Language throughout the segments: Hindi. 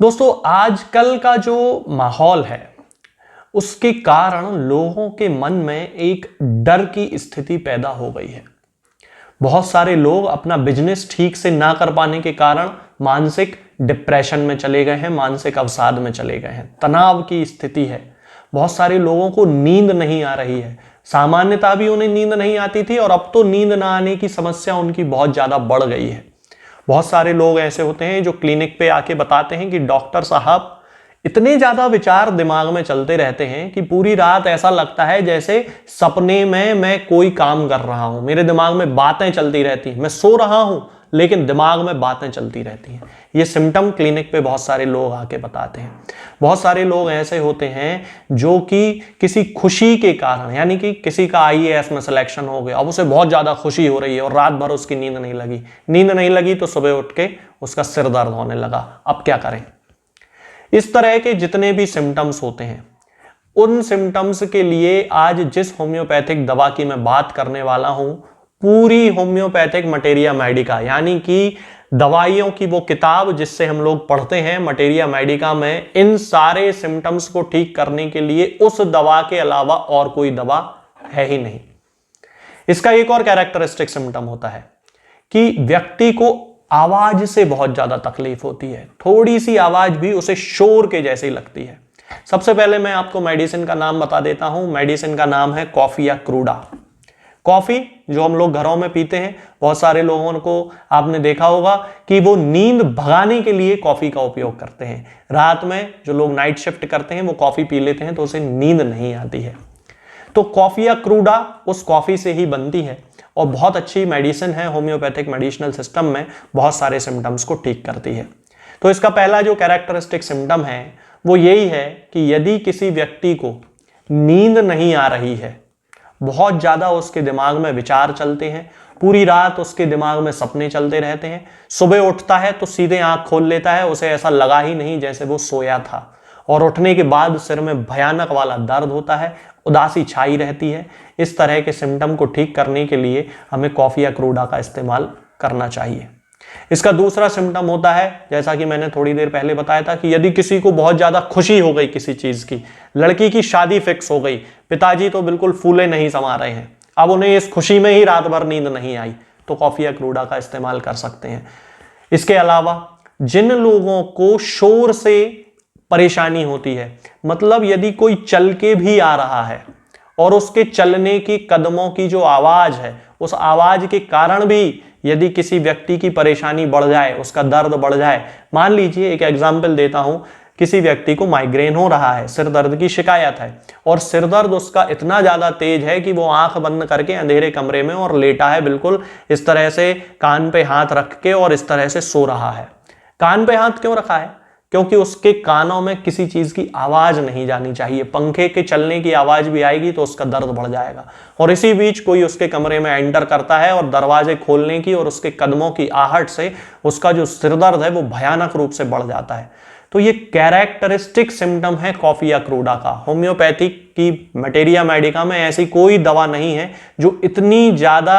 दोस्तों, आजकल का जो माहौल है उसके कारण लोगों के मन में एक डर की स्थिति पैदा हो गई है। बहुत सारे लोग अपना बिजनेस ठीक से ना कर पाने के कारण मानसिक डिप्रेशन में चले गए हैं, मानसिक अवसाद में चले गए हैं, तनाव की स्थिति है। बहुत सारे लोगों को नींद नहीं आ रही है। सामान्यतः भी उन्हें नींद नहीं आती थी और अब तो नींद ना आने की समस्या उनकी बहुत ज्यादा बढ़ गई है। बहुत सारे लोग ऐसे होते हैं जो क्लिनिक पे आके बताते हैं कि डॉक्टर साहब, इतने ज्यादा विचार दिमाग में चलते रहते हैं कि पूरी रात ऐसा लगता है जैसे सपने में मैं कोई काम कर रहा हूं। मेरे दिमाग में बातें चलती रहती हैं, मैं सो रहा हूं लेकिन दिमाग में बातें चलती रहती हैं। ये सिम्टम क्लिनिक पे बहुत सारे लोग आके बताते हैं। बहुत सारे लोग ऐसे होते हैं जो कि किसी खुशी के कारण, यानी कि किसी का आईएएस में सिलेक्शन हो गया, अब उसे बहुत ज्यादा खुशी हो रही है और रात भर उसकी नींद नहीं लगी तो सुबह उठ के उसका सिर दर्द होने लगा। अब क्या करें? इस तरह के जितने भी सिम्टम्स होते हैं, उन सिम्टम्स के लिए आज जिस होम्योपैथिक दवा की मैं बात करने वाला हूं, पूरी होम्योपैथिक मटेरिया मेडिका, यानी कि दवाइयों की वो किताब जिससे हम लोग पढ़ते हैं, मटेरिया मेडिका में इन सारे सिम्टम्स को ठीक करने के लिए उस दवा के अलावा और कोई दवा है ही नहीं। इसका एक और कैरेक्टरिस्टिक सिम्टम होता है कि व्यक्ति को आवाज से बहुत ज्यादा तकलीफ होती है। थोड़ी सी आवाज भी उसे शोर के जैसी लगती है। सबसे पहले मैं आपको मेडिसिन का नाम बता देता हूं। मेडिसिन का नाम है कॉफिया क्रूडा। कॉफी जो हम लोग घरों में पीते हैं, बहुत सारे लोगों को आपने देखा होगा कि वो नींद भगाने के लिए कॉफी का उपयोग करते हैं। रात में जो लोग नाइट शिफ्ट करते हैं वो कॉफी पी लेते हैं तो उसे नींद नहीं आती है। तो कॉफिया क्रूडा उस कॉफी से ही बनती है और बहुत अच्छी मेडिसिन है। होम्योपैथिक मेडिसिनल सिस्टम में बहुत सारे सिम्टम्स को ठीक करती है। तो इसका पहला जो कैरेक्टरिस्टिक सिम्टम है वो यही है कि यदि किसी व्यक्ति को नींद नहीं आ रही है, बहुत ज्यादा उसके दिमाग में विचार चलते हैं, पूरी रात उसके दिमाग में सपने चलते रहते हैं, सुबह उठता है तो सीधे आंख खोल लेता है, उसे ऐसा लगा ही नहीं जैसे वो सोया था, और उठने के बाद सिर में भयानक वाला दर्द होता है, उदासी छाई रहती है। इस तरह के सिम्टम को ठीक करने के लिए हमें कॉफिया क्रूडा का इस्तेमाल करना चाहिए। इसका दूसरा सिम्टम होता है, जैसा कि मैंने थोड़ी देर पहले बताया था, कि यदि किसी को बहुत ज्यादा खुशी हो गई किसी चीज की, लड़की की शादी फिक्स हो गई, पिताजी तो बिल्कुल फूले नहीं समा रहे हैं, अब उन्हें इस खुशी में ही रात भर नींद नहीं आई, तो कॉफिया क्रूडा का इस्तेमाल कर सकते हैं। इसके अलावा जिन लोगों को शोर से परेशानी होती है, मतलब यदि कोई चल के भी आ रहा है और उसके चलने की कदमों की जो आवाज है, उस आवाज के कारण भी यदि किसी व्यक्ति की परेशानी बढ़ जाए, उसका दर्द बढ़ जाए, मान लीजिए एक एग्जांपल देता हूं, किसी व्यक्ति को माइग्रेन हो रहा है, सिर दर्द की शिकायत है और सिर दर्द उसका इतना ज्यादा तेज है कि वो आंख बंद करके अंधेरे कमरे में और लेटा है, बिल्कुल इस तरह से कान पे हाथ रख के और इस तरह से सो रहा है। कान पे हाथ क्यों रखा है? क्योंकि उसके कानों में किसी चीज की आवाज नहीं जानी चाहिए। पंखे के चलने की आवाज भी आएगी तो उसका दर्द बढ़ जाएगा। और इसी बीच कोई उसके कमरे में एंटर करता है और दरवाजे खोलने की और उसके कदमों की आहट से उसका जो सिर दर्द है वो भयानक रूप से बढ़ जाता है। तो ये कैरेक्टरिस्टिक सिम्टम है कॉफिया क्रूडा का। होम्योपैथिक की मटेरिया मेडिका में ऐसी कोई दवा नहीं है जो इतनी ज्यादा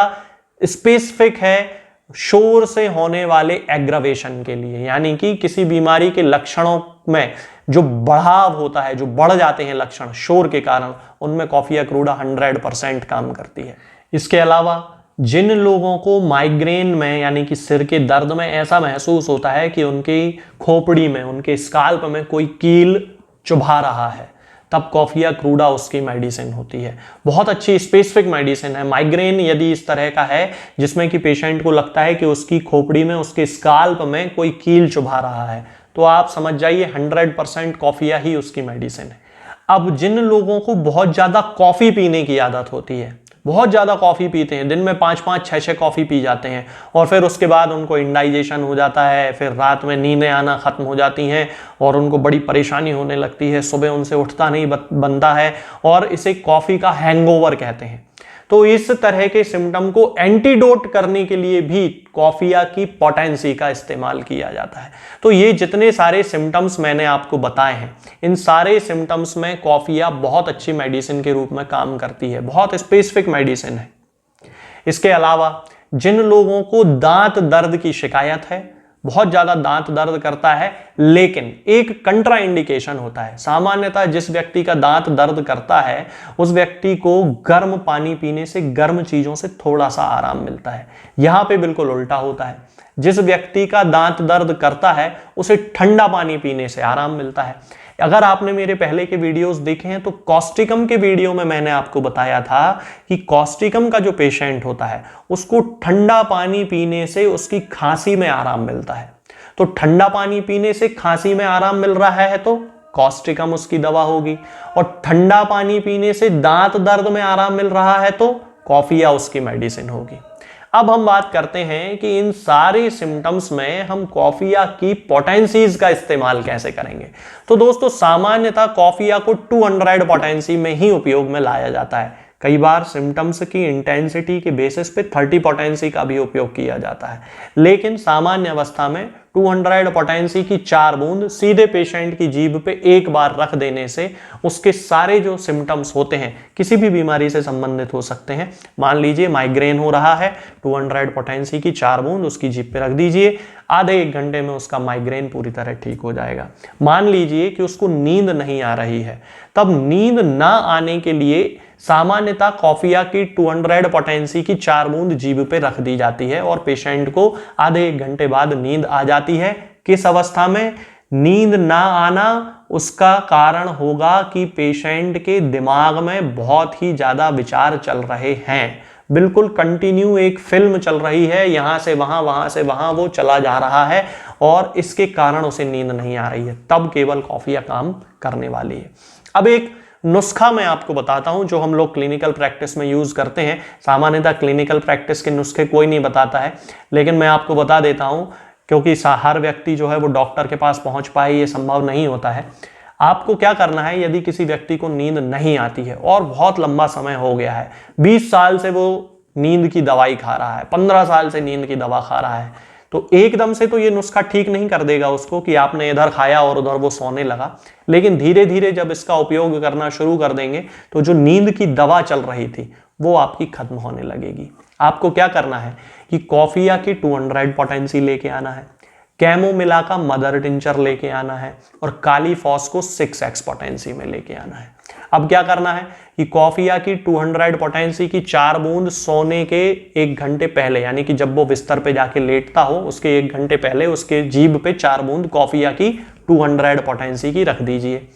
स्पेसिफिक है शोर से होने वाले एग्रावेशन के लिए, यानी कि किसी बीमारी के लक्षणों में जो बढ़ाव होता है, जो बढ़ जाते हैं लक्षण शोर के कारण, उनमें कॉफिया क्रूडा 100% काम करती है। इसके अलावा जिन लोगों को माइग्रेन में, यानी कि सिर के दर्द में ऐसा महसूस होता है कि उनकी खोपड़ी में, उनके स्काल्प में कोई कील चुभा रहा है, तब कॉफिया क्रूडा उसकी मेडिसिन होती है। बहुत अच्छी स्पेसिफिक मेडिसिन है। माइग्रेन यदि इस तरह का है जिसमें कि पेशेंट को लगता है कि उसकी खोपड़ी में, उसके स्काल्प में कोई कील चुभा रहा है, तो आप समझ जाइए 100% कॉफिया ही उसकी मेडिसिन है। अब जिन लोगों को बहुत ज्यादा कॉफी पीने की आदत होती है, बहुत ज्यादा कॉफी पीते हैं, दिन में 5-5, 6-6 कॉफी पी जाते हैं और फिर उसके बाद उनको इंडाइजेशन हो जाता है, फिर रात में नींदें आना खत्म हो जाती हैं और उनको बड़ी परेशानी होने लगती है, सुबह उनसे उठता नहीं बनता है और इसे कॉफी का हैंगओवर कहते हैं। तो इस तरह के सिम्टम को एंटीडोट करने के लिए भी कॉफिया की पोटेंसी का इस्तेमाल किया जाता है। तो ये जितने सारे सिम्टम्स मैंने आपको बताए हैं, इन सारे सिम्टम्स में कॉफिया बहुत अच्छी मेडिसिन के रूप में काम करती है, बहुत स्पेसिफिक मेडिसिन है। इसके अलावा जिन लोगों को दांत दर्द की शिकायत है, बहुत ज्यादा दांत दर्द करता है, लेकिन एक कंट्रा इंडिकेशन होता है। सामान्यतः जिस व्यक्ति का दांत दर्द करता है उस व्यक्ति को गर्म पानी पीने से, गर्म चीजों से थोड़ा सा आराम मिलता है। यहां पे बिल्कुल उल्टा होता है, जिस व्यक्ति का दांत दर्द करता है उसे ठंडा पानी पीने से आराम मिलता है। अगर आपने मेरे पहले के वीडियोस देखे हैं तो कॉस्टिकम के वीडियो में मैंने आपको बताया था कि कॉस्टिकम का जो पेशेंट होता है उसको ठंडा पानी पीने से उसकी खांसी में आराम मिलता है। तो ठंडा पानी पीने से खांसी में आराम मिल रहा है तो कॉस्टिकम उसकी दवा होगी, और ठंडा पानी पीने से दांत दर्द में आराम मिल रहा है तो कॉफिया उसकी मेडिसिन होगी। अब हम बात करते हैं कि इन सारे सिम्टम्स में हम कॉफिया की पोटेंसीज का इस्तेमाल कैसे करेंगे। तो दोस्तों सामान्यतः कॉफिया को 200 पोटेंसी में ही उपयोग में लाया जाता है। कई बार सिम्टम्स की इंटेंसिटी के बेसिस पे 30 पोटेंसी का भी उपयोग किया जाता है, लेकिन सामान्य अवस्था में 200 पोटेंसी की 4 बूंद सीधे पेशेंट की जीभ पे एक बार रख देने से उसके सारे जो सिम्टम्स होते हैं किसी भी बीमारी से संबंधित हो सकते हैं। मान लीजिए माइग्रेन हो रहा है, 200 पोटेंसी की 4 बूंद उसकी जीभ पे रख दीजिए, आधे 1 घंटे में उसका माइग्रेन पूरी तरह ठीक हो जाएगा। मान लीजिए कि उसको नींद नहीं आ रही है, तब नींद ना आने के लिए सामान्यतः कॉफिया की 200 पोटेंसी की 4 बूंद जीभ पे रख दी जाती है और पेशेंट को आधे 1 घंटे बाद नींद आ जाती है। किस अवस्था में नींद ना आना? उसका कारण होगा कि पेशेंट के दिमाग में बहुत ही ज्यादा विचार चल रहे हैं, बिल्कुल कंटिन्यू एक फिल्म चल रही है, यहां से वहां, वहां से वहां वो चला जा रहा है और इसके कारण उसे नींद नहीं आ रही है, तब केवल कॉफिया काम करने वाली है। अब एक नुस्खा मैं आपको बताता हूं जो हम लोग क्लिनिकल प्रैक्टिस में यूज करते हैं। सामान्यतः क्लिनिकल प्रैक्टिस के नुस्खे कोई नहीं बताता है, लेकिन मैं आपको बता देता हूं क्योंकि हर व्यक्ति जो है वो डॉक्टर के पास पहुंच पाए ये संभव नहीं होता है। आपको क्या करना है, यदि किसी व्यक्ति को नींद नहीं आती है और बहुत लंबा समय हो गया है, 20 साल से वो नींद की दवाई खा रहा है, 15 साल से नींद की दवा खा रहा है, तो एकदम से तो ये नुस्खा ठीक नहीं कर देगा उसको कि आपने इधर खाया और उधर वो सोने लगा। लेकिन धीरे धीरे जब इसका उपयोग करना शुरू कर देंगे तो जो नींद की दवा चल रही थी वो आपकी खत्म होने लगेगी। आपको क्या करना है कि कॉफिया की 200 पोटेंसी लेके आना है, कैमोमिला का मदर टिंचर लेके आना है और काली फॉस को 6x पोटेंसी में लेके आना है। अब क्या करना है कि कॉफिया की 200 पोटेंसी की 4 बूंद सोने के 1 घंटे पहले, यानी कि जब वो बिस्तर पे जाके लेटता हो उसके 1 घंटे पहले उसके जीभ पे 4 बूंद कॉफिया की 200 पोटेंसी की रख दीजिए।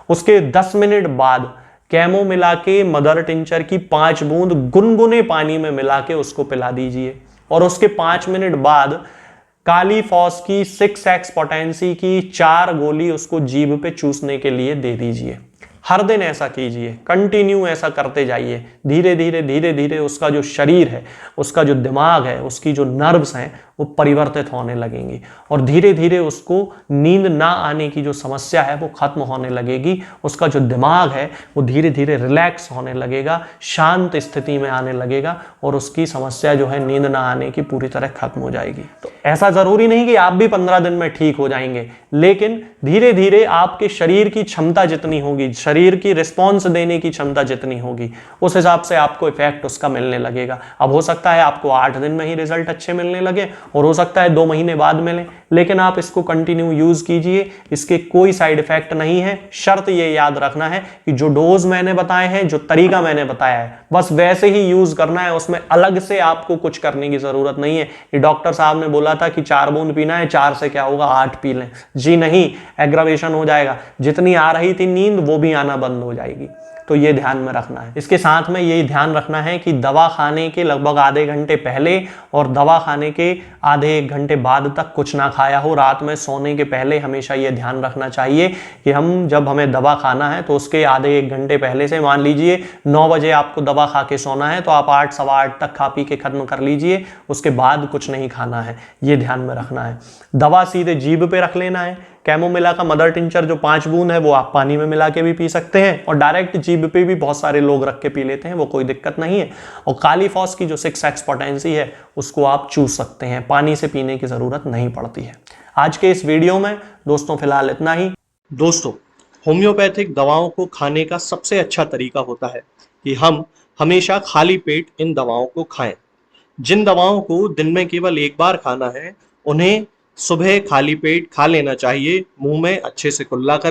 उसके 10 मिनट बाद कैमोमिला के मदर टिंचर की 5 बूंद गुनगुने पानी में मिला के उसको पिला दीजिए और उसके 5 मिनट बाद काली फॉस की 6x पोटेंसी की 4 गोली उसको जीभ पे चूसने के लिए दे दीजिए। हर दिन ऐसा कीजिए, कंटिन्यू ऐसा करते जाइए। धीरे धीरे धीरे धीरे उसका जो शरीर है, उसका जो दिमाग है, उसकी जो नर्व्स हैं वो परिवर्तित होने लगेंगी और धीरे धीरे उसको नींद ना आने की जो समस्या है वो खत्म होने लगेगी। उसका जो दिमाग है वो धीरे धीरे रिलैक्स होने लगेगा, शांत स्थिति में आने लगेगा और उसकी समस्या जो है नींद ना आने की पूरी तरह खत्म हो जाएगी। तो ऐसा जरूरी नहीं कि आप भी 15 दिन में ठीक हो जाएंगे, लेकिन धीरे धीरे आपके शरीर की क्षमता जितनी होगी, शरीर की रिस्पॉन्स देने की क्षमता जितनी होगी, उस हिसाब से आपको इफेक्ट उसका मिलने लगेगा। अब हो सकता है आपको 8 दिन में ही रिजल्ट अच्छे मिलने लगे और हो सकता है 2 महीने बाद मिले, लेकिन आप इसको कंटिन्यू यूज कीजिए, इसके कोई साइड इफेक्ट नहीं है। शर्त ये याद रखना है कि जो डोज मैंने बताए हैं, जो तरीका मैंने बताया है, बस वैसे ही यूज करना है, उसमें अलग से आपको कुछ करने की जरूरत नहीं है कि डॉक्टर साहब ने बोला था कि 4 बूंद पीना है, 4 से क्या होगा 8 पी लें। जी नहीं, एग्रावेशन हो जाएगा, जितनी आ रही थी नींद वो भी आना बंद हो जाएगी। तो ये ध्यान में रखना है। इसके साथ में यही ध्यान रखना है कि दवा खाने के लगभग आधे घंटे पहले और दवा खाने के आधे 1 घंटे बाद तक कुछ ना खाया हो। रात में सोने के पहले हमेशा ये ध्यान रखना चाहिए कि जब हमें दवा खाना है तो उसके आधे 1 घंटे पहले से, मान लीजिए 9 बजे आपको दवा खा के सोना है तो आप 8 सवा 8 तक खा पी के खत्म कर लीजिए, उसके बाद कुछ नहीं खाना है। ये ध्यान में रखना है। दवा सीधे जीभ पे रख लेना है। कैमोमिला का मदर टिंचर जो 5 बूंद है वो आप पानी में मिला के भी पी सकते हैं और डायरेक्ट जीभ पे भी बहुत सारे लोग रख के पी लेते हैं, वो कोई दिक्कत नहीं है। और काली फॉस की जो 6x पोटेंसी है उसको आप चूस सकते हैं, पानी से पीने की जरूरत नहीं पड़ती है। आज के इस वीडियो में दोस्तों फिलहाल इतना ही। दोस्तों, होम्योपैथिक दवाओं को खाने का सबसे अच्छा तरीका होता है कि हम हमेशा खाली पेट इन दवाओं को खाएं। जिन दवाओं को दिन में केवल 1 बार खाना है उन्हें सुबह खाली पेट खा लेना चाहिए, मुंह में अच्छे से कुल्ला करें।